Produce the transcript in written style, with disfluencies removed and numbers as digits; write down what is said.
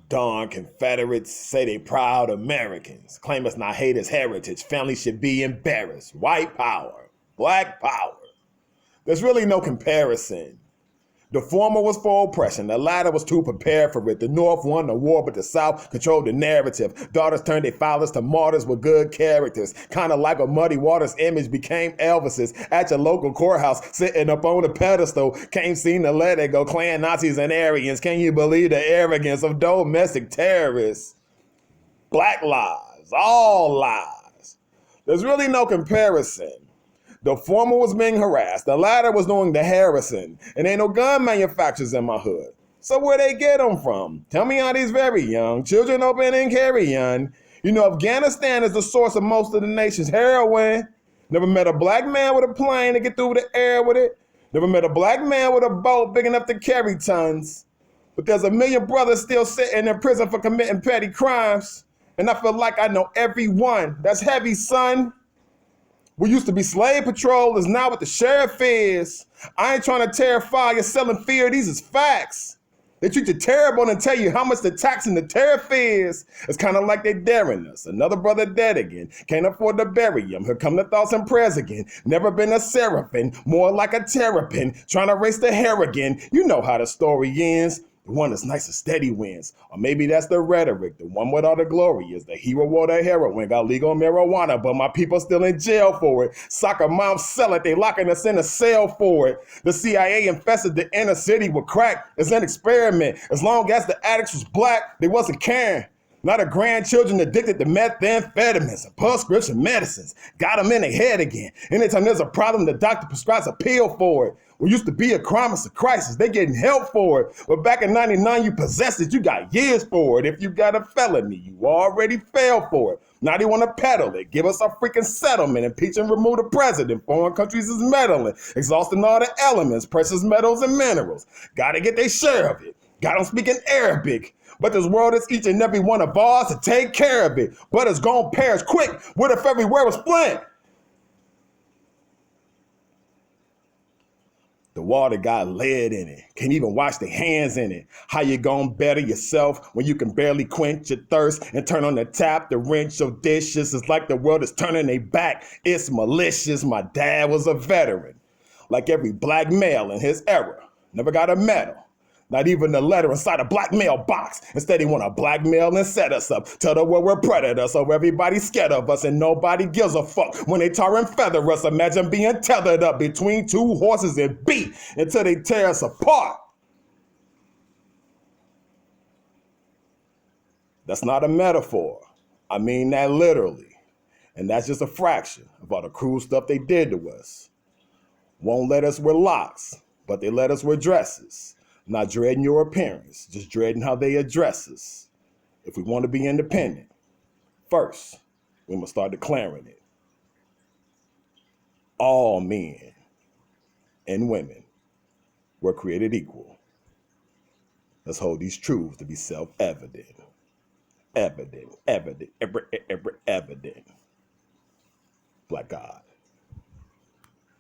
Darn Confederates say they proud Americans. Claim us not hate his heritage. Family should be embarrassed. White power, black power. There's really no comparison. The former was for oppression. The latter was to prepare for it. The North won the war, but the South controlled the narrative. Daughters turned their fathers to martyrs with good characters. Kind of like a Muddy Waters image became Elvis's at your local courthouse, sitting up on a pedestal. Can't seem to let it go. Klan Nazis and Aryans. Can you believe the arrogance of domestic terrorists? Black lives, all lies. There's really no comparison. The former was being harassed. The latter was doing the harassing. And ain't no gun manufacturers in my hood. So where they get them from? Tell me how these very young children open and carry on. You know, Afghanistan is the source of most of the nation's heroin. Never met a black man with a plane to get through the air with it. Never met a black man with a boat big enough to carry tons. But there's a million brothers still sitting in prison for committing petty crimes. And I feel like I know every one. That's heavy, son. We used to be slave patrollers, now what the sheriff is. I ain't trying to terrify you, selling fear. These is facts. They treat you terrible and tell you how much the tax and the tariff is. It's kind of like they daring us. Another brother dead again. Can't afford to bury him. Here come the thoughts and prayers again. Never been a seraphim, more like a terrapin. Trying to race the hair again. You know how the story ends. The one that's nice and steady wins. Or maybe that's the rhetoric. The one with all the glory is the hero or the heroine. Got legal marijuana, but my people still in jail for it. Soccer moms sell it. They locking us in a cell for it. The CIA infested the inner city with crack. It's an experiment. As long as the addicts was black, they wasn't caring. Now the grandchildren addicted to methamphetamines and prescription medicines. Got them in their head again. Anytime there's a problem, the doctor prescribes a pill for it. What used to be a crime is a crisis. They getting help for it. But back in 99, you possessed it. You got years for it. If you got a felony, you already failed for it. Now they want to peddle it. Give us a freaking settlement. Impeach and remove the president. Foreign countries is meddling. Exhausting all the elements, precious metals and minerals. Got to get their share of it. Got them speaking Arabic. But this world is each and every one of ours to take care of it. But it's gonna perish quick. What if everywhere was flint? The water got lead in it. Can't even wash their hands in it. How you gonna better yourself when you can barely quench your thirst and turn on the tap to rinse your dishes? It's like the world is turning their back. It's malicious. My dad was a veteran. Like every black male in his era. Never got a medal. Not even the letter inside a blackmail box. Instead, they want to blackmail and set us up. Tell the world we're predators, so everybody's scared of us and nobody gives a fuck when they tar and feather us. Imagine being tethered up between two horses and beat until they tear us apart. That's not a metaphor. I mean that literally. And that's just a fraction of all the cruel stuff they did to us. Won't let us wear locks, but they let us wear dresses. Not dreading your appearance, just dreading how they address us. If we want to be independent, first, we must start declaring it. All men and women were created equal. Let's hold these truths to be self-evident. Evident. Black God.